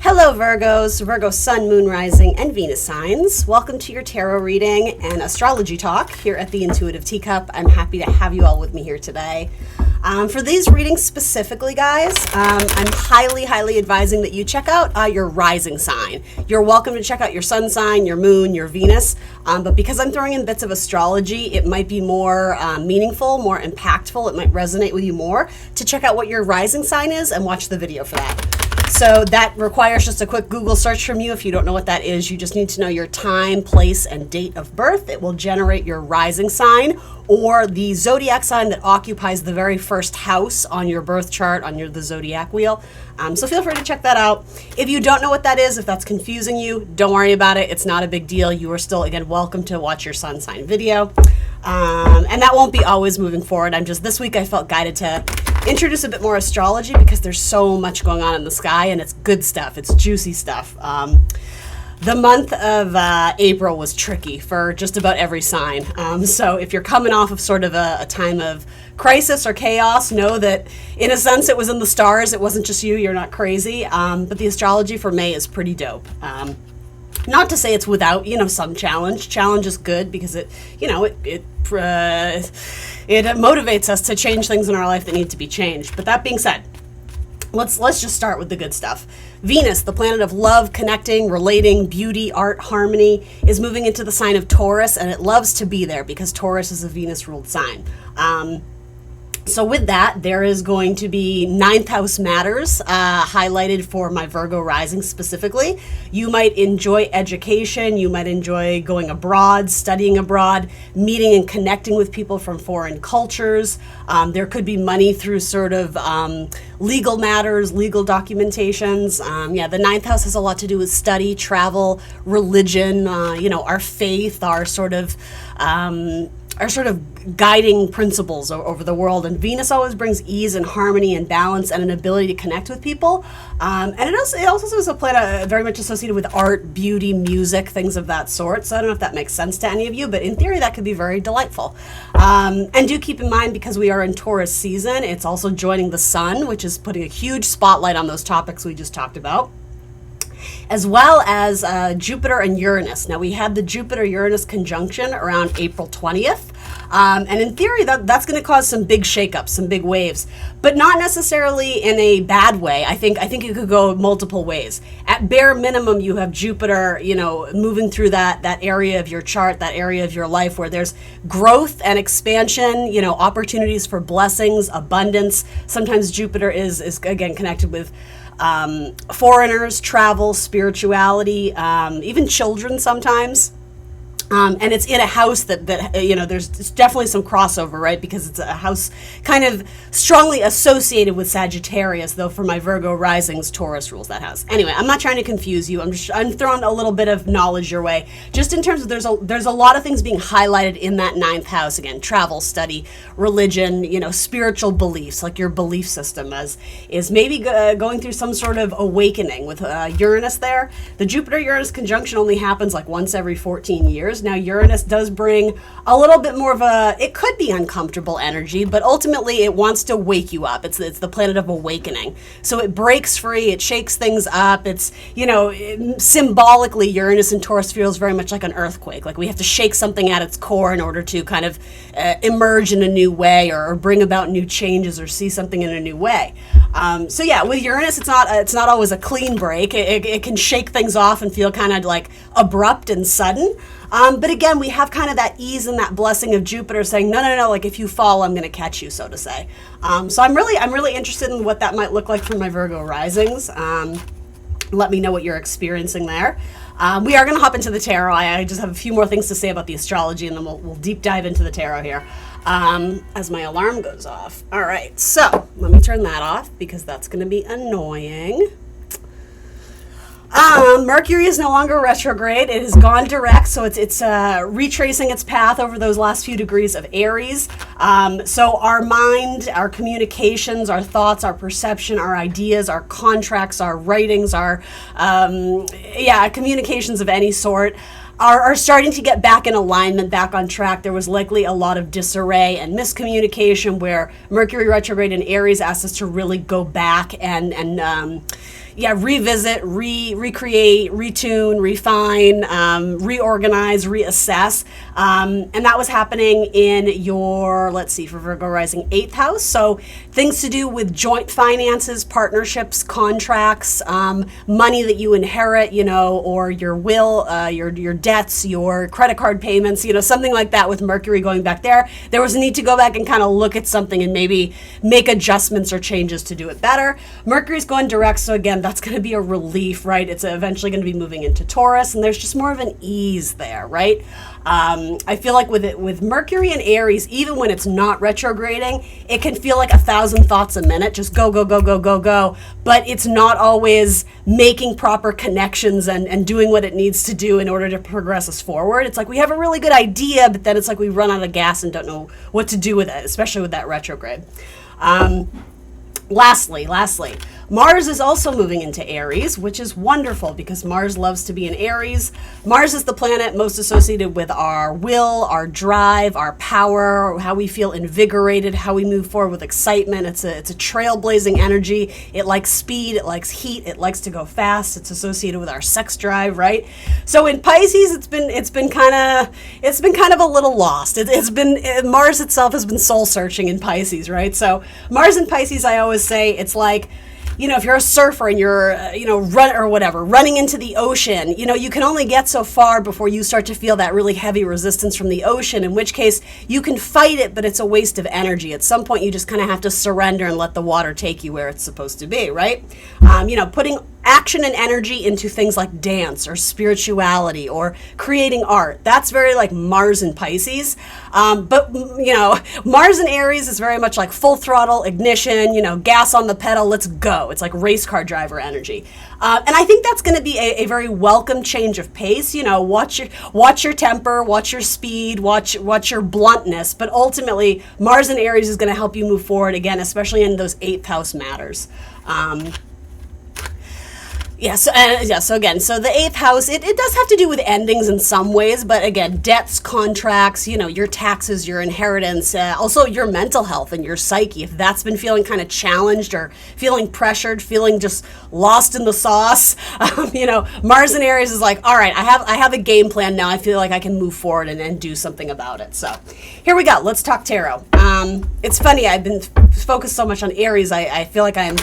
Hello Virgos, Virgo Sun, Moon, Rising, and Venus signs. Welcome to your tarot reading and astrology talk here at the Intuitive Teacup. I'm happy to have you all with me here today. For these readings specifically, guys, I'm highly advising that you check out your rising sign. You're welcome to check out your sun sign, your moon, your Venus, but because I'm throwing in bits of astrology, it might be more meaningful, more impactful, it might resonate with you more to check out what your rising sign is and watch the video for that. So that requires just a quick Google search from you. If you don't know what that is, you just need to know your time, place, and date of birth. It will generate your rising sign or the zodiac sign that occupies the very first house on your birth chart on the zodiac wheel. So feel free to check that out. If you don't know what that is, if that's confusing you, don't worry about it. It's not a big deal. You are still, again, welcome to watch your sun sign video. And that won't be always moving forward. This week I felt guided to introduce a bit more astrology because there's so much going on in the sky and it's good stuff. It's juicy stuff. The month of April was tricky for just about every sign. So if you're coming off of sort of a time of crisis or chaos, know that in a sense it was in the stars. It wasn't just you. You're not crazy. But the astrology for May is pretty dope. Not to say it's without, some challenge. Challenge is good because it motivates us to change things in our life that need to be changed. But that being said, let's just start with the good stuff. Venus, the planet of love, connecting, relating, beauty, art, harmony, is moving into the sign of Taurus, and it loves to be there because Taurus is a Venus-ruled sign. So with that, there is going to be 9th house matters highlighted for my Virgo rising specifically. You might enjoy education. You might enjoy going abroad, studying abroad, meeting and connecting with people from foreign cultures. There could be money through sort of legal matters, legal documentations. The 9th house has a lot to do with study, travel, religion, our faith, our sort of guiding principles over the world. And Venus always brings ease and harmony and balance and an ability to connect with people. And it also is a planet very much associated with art, beauty, music, things of that sort. So I don't know if that makes sense to any of you, but in theory that could be very delightful. And do keep in mind, because we are in Taurus season, it's also joining the sun, which is putting a huge spotlight on those topics we just talked about, as well as Jupiter and Uranus. Now, we had the Jupiter-Uranus conjunction around April 20th. And in theory, that's going to cause some big shakeups, some big waves, but not necessarily in a bad way. I think it could go multiple ways. At bare minimum, you have Jupiter, moving through that area of your chart, that area of your life where there's growth and expansion, opportunities for blessings, abundance. Sometimes Jupiter is again connected with foreigners, travel, spirituality, even children sometimes. And it's in a house that there's definitely some crossover, right? Because it's a house kind of strongly associated with Sagittarius, though for my Virgo risings, Taurus rules that house. Anyway, I'm not trying to confuse you. I'm throwing a little bit of knowledge your way, just in terms of there's a lot of things being highlighted in that 9th house. Again, travel, study, religion, spiritual beliefs, like your belief system is maybe going through some sort of awakening with Uranus there. The Jupiter-Uranus conjunction only happens like once every 14 years. Now, Uranus does bring a little bit more of it could be uncomfortable energy, but ultimately it wants to wake you up. It's the planet of awakening. So it breaks free, it shakes things up. It's, symbolically, Uranus and Taurus feels very much like an earthquake. Like we have to shake something at its core in order to kind of emerge in a new way or bring about new changes or see something in a new way. With Uranus, it's not always a clean break. It can shake things off and feel kind of like abrupt and sudden. But again, we have kind of that ease and that blessing of Jupiter saying, no, like if you fall, I'm going to catch you, so to say. So I'm really interested in what that might look like for my Virgo risings. Let me know what you're experiencing there. We are going to hop into the tarot. I just have a few more things to say about the astrology, and then we'll deep dive into the tarot here as my alarm goes off. All right, so let me turn that off because that's going to be annoying. Mercury is no longer retrograde. It has gone direct, so it's retracing its path over those last few degrees of Aries. So our mind, our communications, our thoughts, our perception, our ideas, our contracts, our writings, our communications of any sort are starting to get back in alignment, back on track. There was likely a lot of disarray and miscommunication where Mercury retrograde in Aries asked us to really go back and revisit, recreate, retune, refine, reorganize, reassess. And that was happening in your, let's see, for Virgo Rising, 8th house. So things to do with joint finances, partnerships, contracts, money that you inherit, or your will, your debts, your credit card payments, something like that with Mercury going back there. There was a need to go back and kind of look at something and maybe make adjustments or changes to do it better. Mercury's going direct, so again, that's going to be a relief, right? It's eventually going to be moving into Taurus, and there's just more of an ease there, right? I feel like with Mercury and Aries, even when it's not retrograding, it can feel like 1,000 thoughts a minute, just go, go, go, go, go, go. But it's not always making proper connections and doing what it needs to do in order to progress us forward. It's like we have a really good idea, but then it's like we run out of gas and don't know what to do with it, especially with that retrograde. Lastly, Mars is also moving into Aries, which is wonderful because Mars loves to be in Aries. Mars is the planet most associated with our will, our drive, our power, how we feel invigorated, how we move forward with excitement. It's a trailblazing energy. It likes speed, it likes heat, it likes to go fast. It's associated with our sex drive, right? So in Pisces, it's been kind of a little lost. Mars itself has been soul searching in Pisces, right? So Mars in Pisces, I always say, it's like, if you're a surfer and you're, running into the ocean, you can only get so far before you start to feel that really heavy resistance from the ocean, in which case you can fight it, but it's a waste of energy. At some point, you just kind of have to surrender and let the water take you where it's supposed to be, right? Putting action and energy into things like dance or spirituality or creating art. That's very like Mars in Pisces. But Mars in Aries is very much like full throttle, ignition, gas on the pedal, let's go. It's like race car driver energy. And I think that's going to be a very welcome change of pace. Watch your temper, watch your speed, watch your bluntness. But ultimately, Mars in Aries is going to help you move forward again, especially in those 8th house matters. So the 8th house, it does have to do with endings in some ways, but again, debts, contracts, your taxes, your inheritance, also your mental health and your psyche. If that's been feeling kind of challenged or feeling pressured, feeling just lost in the sauce, Mars in Aries is like, all right, I have a game plan now. I feel like I can move forward and do something about it. So here we go. Let's talk tarot. It's funny. I've been focused so much on Aries. I feel like I'm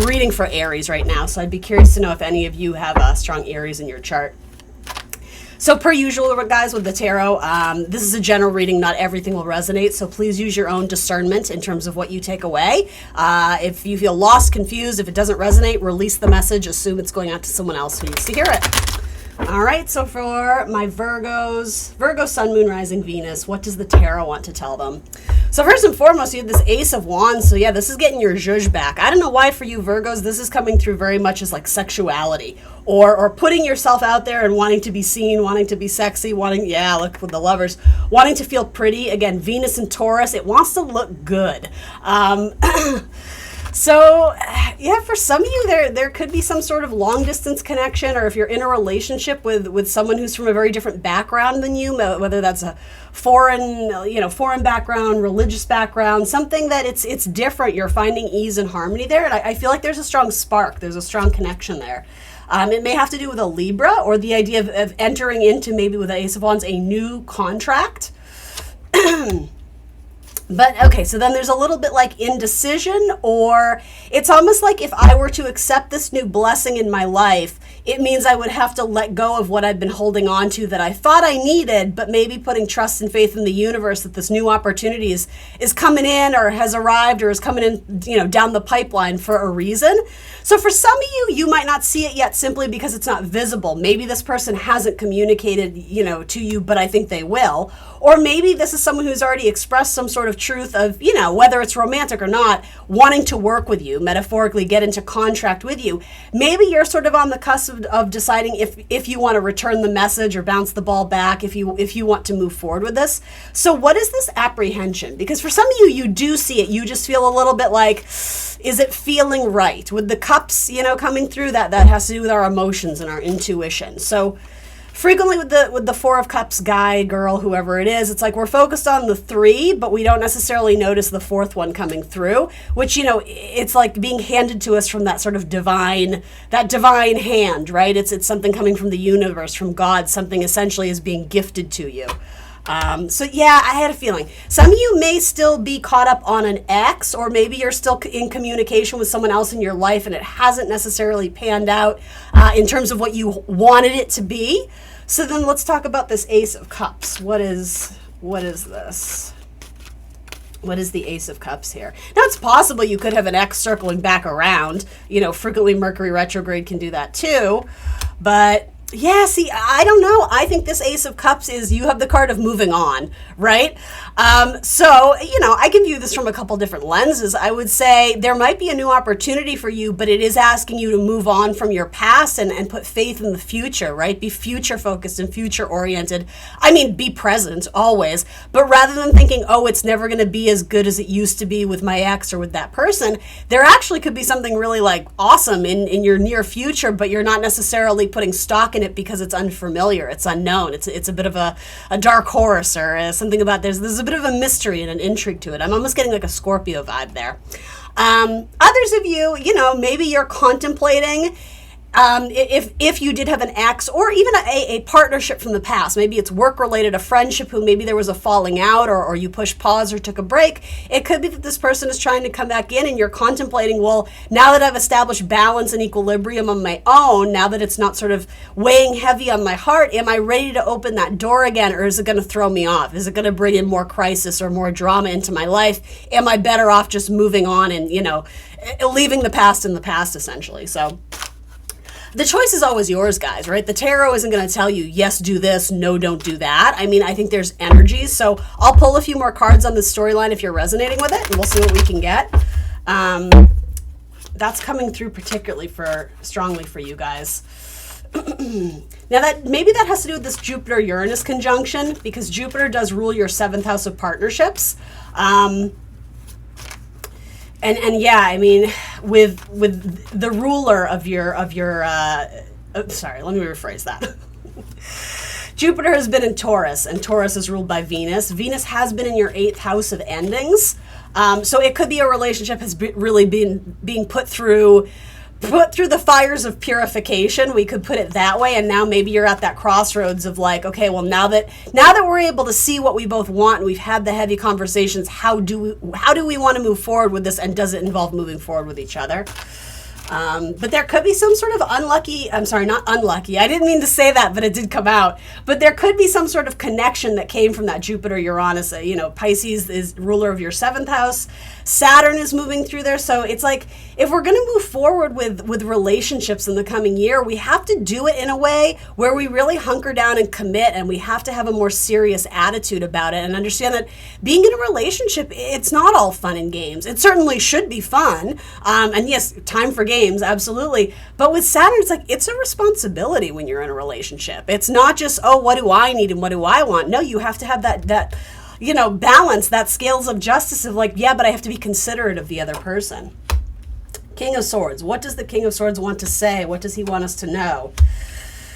reading for Aries right now, so I'd be curious to know if any of you have a strong Aries in your chart. So per usual, guys, with the tarot, this is a general reading. Not everything will resonate, so please use your own discernment in terms of what you take away. If you feel lost, confused, if it doesn't resonate, release the message. Assume it's going out to someone else who needs to hear it. All right, so for my Virgos, Virgo, Sun, Moon, Rising, Venus, what does the tarot want to tell them? So first and foremost, you have this Ace of Wands. So yeah, this is getting your zhuzh back. I don't know why for you Virgos, this is coming through very much as like sexuality or putting yourself out there and wanting to be seen, wanting to be sexy, look with the lovers, wanting to feel pretty. Again, Venus and Taurus, it wants to look good. So, for some of you, there could be some sort of long distance connection, or if you're in a relationship with someone who's from a very different background than you, whether that's a foreign background, religious background, something that it's different. You're finding ease and harmony there, and I feel like there's a strong spark. There's a strong connection there. It may have to do with a Libra, or the idea of entering into, maybe with the Ace of Wands, a new contract. But okay, so then there's a little bit like indecision, or it's almost like if I were to accept this new blessing in my life, it means I would have to let go of what I've been holding on to that I thought I needed, but maybe putting trust and faith in the universe that this new opportunity is coming in, or has arrived, or is coming in, down the pipeline for a reason. So for some of you, you might not see it yet simply because it's not visible. Maybe this person hasn't communicated, to you, but I think they will. Or maybe this is someone who's already expressed some sort of truth of, whether it's romantic or not, wanting to work with you, metaphorically get into contract with you. Maybe you're sort of on the cusp of deciding if you want to return the message or bounce the ball back, if you want to move forward with this. So what is this apprehension? Because for some of you, you do see it. You just feel a little bit like, is it feeling right? With the cups, coming through, that has to do with our emotions and our intuition. So frequently with the Four of Cups guy, girl, whoever it is, it's like we're focused on the three, but we don't necessarily notice the fourth one coming through, which, it's like being handed to us from that sort of divine hand, right? It's something coming from the universe, from God, something essentially is being gifted to you. So yeah, I had a feeling. Some of you may still be caught up on an ex, or maybe you're still in communication with someone else in your life and it hasn't necessarily panned out in terms of what you wanted it to be. So then let's talk about this Ace of Cups. What is this? What is the Ace of Cups here? Now, it's possible you could have an ex circling back around. Frequently Mercury retrograde can do that too. But yeah, see, I don't know. I think this Ace of Cups is, you have the card of moving on, right? So, I can view this from a couple different lenses. I would say there might be a new opportunity for you, but it is asking you to move on from your past and put faith in the future, right? Be future focused and future oriented. I mean, be present always, but rather than thinking, oh, it's never going to be as good as it used to be with my ex or with that person, there actually could be something really like awesome in your near future, but you're not necessarily putting stock in it because it's unfamiliar, it's unknown, it's a bit of a dark horse, or something about there's a bit of a mystery and an intrigue to it. I'm almost getting like a Scorpio vibe there. Others of you, maybe you're contemplating if you did have an ex, or even a partnership from the past. Maybe it's work related, a friendship who maybe there was a falling out, or you pushed pause or took a break. It could be that this person is trying to come back in and you're contemplating, well, now that I've established balance and equilibrium on my own, now that it's not sort of weighing heavy on my heart, am I ready to open that door again, or is it going to throw me off? Is it going to bring in more crisis or more drama into my life? Am I better off just moving on and, leaving the past in the past, essentially? So the choice is always yours, guys, right? The tarot isn't going to tell you, yes, do this, no, don't do that. I mean, I think there's energies. So I'll pull a few more cards on this storyline if you're resonating with it, and we'll see what we can get. That's coming through particularly strongly for you guys. Now, maybe that has to do with this Jupiter-Uranus conjunction, because Jupiter does rule your 7th house of partnerships. And yeah, I mean, with the ruler of your sorry, let me rephrase that. Jupiter has been in Taurus, and Taurus is ruled by Venus. Venus has been in your 8th house of endings. So it could be a relationship has really been being put through the fires of purification. We could put it that way. And now maybe you're at that crossroads of like, okay, well, now that we're able to see what we both want and we've had the heavy conversations, how do we want to move forward with this, and does it involve moving forward with each other? But there could be some sort of not unlucky. I didn't mean to say that, but it did come out. But there could be some sort of connection that came from that Jupiter-Uranus. Pisces is ruler of your 7th house. Saturn is moving through there. So it's like, if we're going to move forward with relationships in the coming year, we have to do it in a way where we really hunker down and commit, and we have to have a more serious attitude about it and understand that being in a relationship, it's not all fun and games. It certainly should be fun. And yes, time for games, absolutely. But with Saturn, it's like, it's a responsibility when you're in a relationship. It's not just, oh, what do I need and what do I want? No, you have to have that balance, that scales of justice of like, yeah, but I have to be considerate of the other person. King of Swords. What does the King of Swords want to say? What does he want us to know?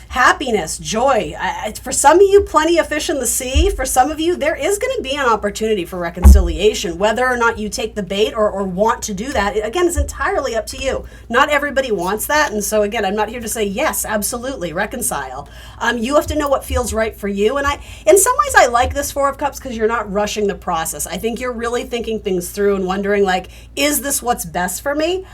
Happiness, joy. For some of you, plenty of fish in the sea. For some of you, there is going to be an opportunity for reconciliation. Whether or not you take the bait or want to do that, again, is entirely up to you. Not everybody wants that. And so again, I'm not here to say, yes, absolutely, reconcile. You have to know what feels right for you. And in some ways, I like this Four of Cups because you're not rushing the process. I think you're really thinking things through and wondering, like, is this what's best for me?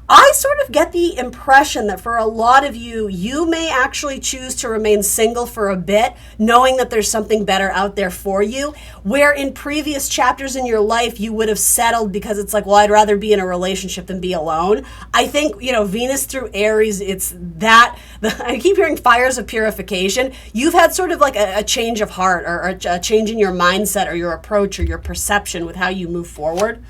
I sort of get the impression that for a lot of you, you may actually choose to remain single for a bit, knowing that there's something better out there for you, where in previous chapters in your life, you would have settled because it's like, well, I'd rather be in a relationship than be alone. I think, Venus through Aries, I keep hearing fires of purification. You've had sort of like a change of heart, or a change in your mindset or your approach or your perception with how you move forward.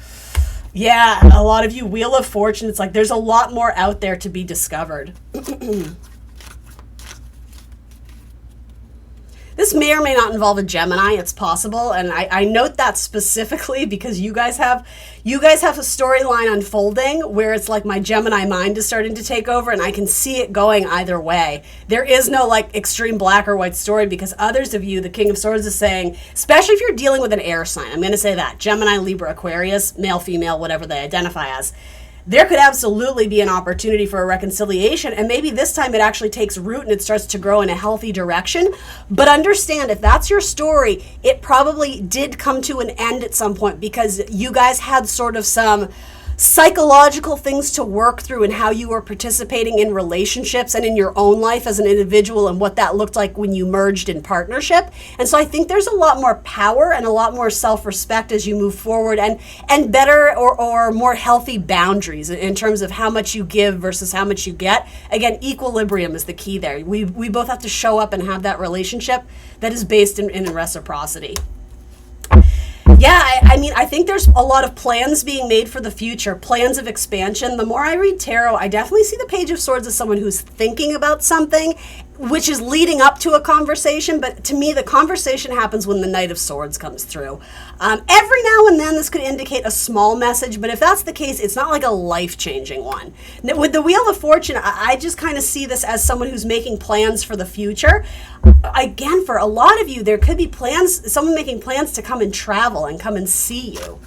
Yeah, a lot of you, Wheel of Fortune, it's like there's a lot more out there to be discovered. This may or may not involve a Gemini. It's possible, and I note that specifically because you guys have a storyline unfolding where it's like my Gemini mind is starting to take over, and I can see it going either way. There is no like extreme black or white story, because others of you, the King of Swords is saying, especially if you're dealing with an air sign, I'm going to say that, Gemini, Libra, Aquarius, male, female, whatever they identify as, there could absolutely be an opportunity for a reconciliation, and maybe this time it actually takes root and it starts to grow in a healthy direction. But understand, if that's your story, it probably did come to an end at some point because you guys had sort of some psychological things to work through in how you were participating in relationships and in your own life as an individual and what that looked like when you merged in partnership. And so I think there's a lot more power and a lot more self-respect as you move forward, and better or more healthy boundaries in terms of how much you give versus how much you get. Again, equilibrium is the key there. We both have to show up and have that relationship that is based in reciprocity. Yeah, I mean, I think there's a lot of plans being made for the future, plans of expansion. The more I read tarot, I definitely see the Page of Swords as someone who's thinking about something, which is leading up to a conversation. But to me, the conversation happens when the Knight of Swords comes through. Every now and then, this could indicate a small message, but if that's the case, it's not like a life-changing one. Now, with the Wheel of Fortune, I just kind of see this as someone who's making plans for the future. Again, for a lot of you, there could be plans, someone making plans to come and travel and come and see you.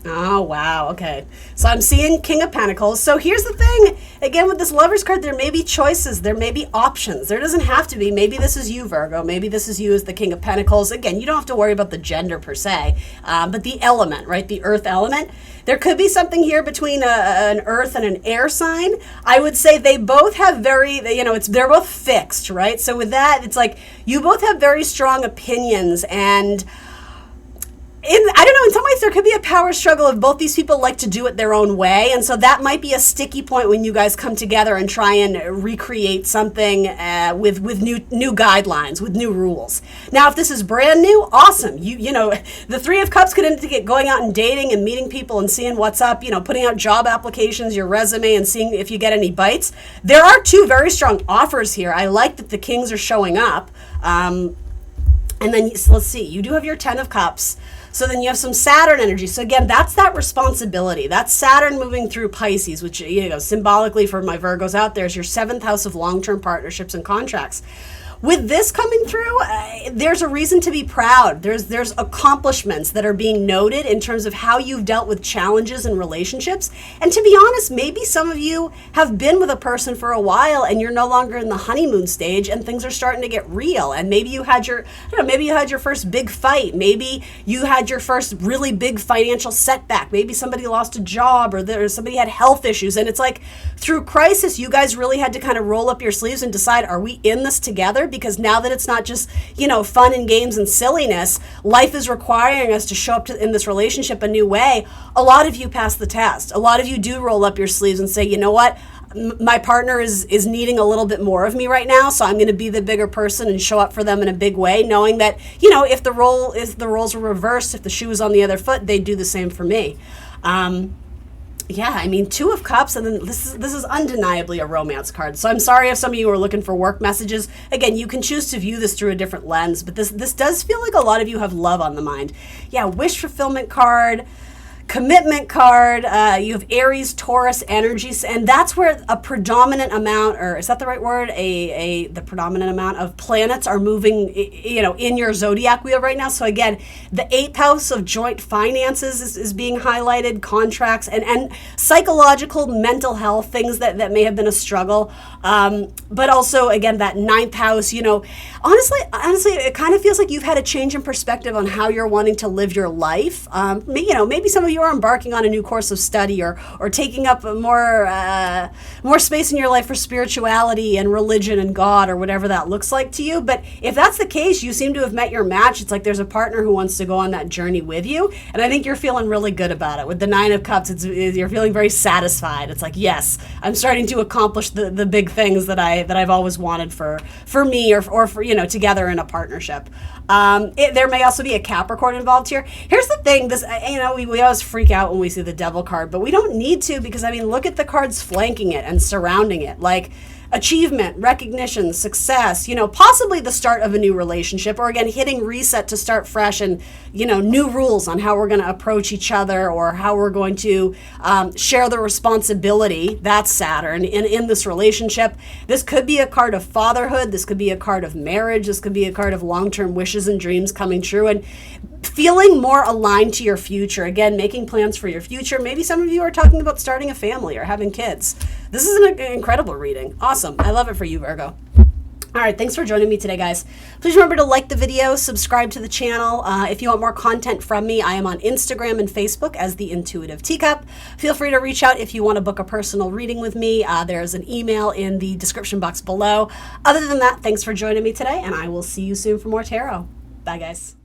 Oh, wow. Okay. So I'm seeing King of Pentacles. So here's the thing. Again, with this Lover's card, there may be choices. There may be options. There doesn't have to be. Maybe this is you, Virgo. Maybe this is you as the King of Pentacles. Again, you don't have to worry about the gender per se, but the element, right? The earth element. There could be something here between an earth and an air sign. I would say they both have they're both fixed, right? So with that, it's like you both have very strong opinions, and I don't know, in some ways there could be a power struggle if both these people like to do it their own way. And so that might be a sticky point when you guys come together and try and recreate something with new guidelines, with new rules. Now, if this is brand new, awesome. You know, the Three of Cups could indicate going out and dating and meeting people and seeing what's up, you know, putting out job applications, your resume, and seeing if you get any bites. There are two very strong offers here. I like that the Kings are showing up. And then, so let's see, you do have your Ten of Cups. So then you have some Saturn energy. So again, that's that responsibility. That's Saturn moving through Pisces, which, you know, symbolically for my Virgos out there is your 7th house of long-term partnerships and contracts. With this coming through, there's a reason to be proud. There's accomplishments that are being noted in terms of how you've dealt with challenges in relationships. And to be honest, maybe some of you have been with a person for a while and you're no longer in the honeymoon stage and things are starting to get real. And maybe you had your first big fight. Maybe you had your first really big financial setback. Maybe somebody lost a job or somebody had health issues. And it's like through crisis, you guys really had to kind of roll up your sleeves and decide, are we in this together? Because now that it's not just, you know, fun and games and silliness, life is requiring us to show up in this relationship a new way. A lot of you pass the test. A lot of you do roll up your sleeves and say, you know what? My partner is needing a little bit more of me right now, so I'm going to be the bigger person and show up for them in a big way, knowing that, you know, if the roles were reversed, if the shoe was on the other foot, they'd do the same for me. Yeah, I mean, Two of Cups, and then this is undeniably a romance card. So I'm sorry if some of you are looking for work messages. Again, you can choose to view this through a different lens, but this does feel like a lot of you have love on the mind. Yeah, wish fulfillment card, commitment card, you have Aries, Taurus energies, and that's where a predominant amount, or is that the right word? The predominant amount of planets are moving, you know, in your zodiac wheel right now. So again, the 8th house of joint finances is being highlighted, contracts, and psychological, mental health, things that may have been a struggle. But also, again, that 9th house, you know, honestly, it kind of feels like you've had a change in perspective on how you're wanting to live your life. You know, maybe some of you are embarking on a new course of study or taking up more space in your life for spirituality and religion and God or whatever that looks like to you. But if that's the case, you seem to have met your match. It's like there's a partner who wants to go on that journey with you. And I think you're feeling really good about it. With the 9 of Cups, you're feeling very satisfied. It's like, yes, I'm starting to accomplish the big things that I've always wanted for me or for, you know, together in a partnership. There may also be a Capricorn involved here. Here's the thing, you know, we always freak out when we see the Devil card, but we don't need to, because I mean, look at the cards flanking it and surrounding it. Like, achievement, recognition, success, possibly the start of a new relationship, or again, hitting reset to start fresh and, new rules on how we're going to approach each other or how we're going to share the responsibility. That's Saturn in this relationship. This could be a card of fatherhood. This could be a card of marriage. This could be a card of long-term wishes and dreams coming true and feeling more aligned to your future. Again, making plans for your future. Maybe some of you are talking about starting a family or having kids. This is an incredible reading. Awesome. I love it for you, Virgo. All right, thanks for joining me today, guys. Please remember to like the video, subscribe to the channel. If you want more content from me, I am on Instagram and Facebook as The Intuitive Teacup. Feel free to reach out if you want to book a personal reading with me. There's an email in the description box below. Other than that, thanks for joining me today, and I will see you soon for more tarot. Bye, guys.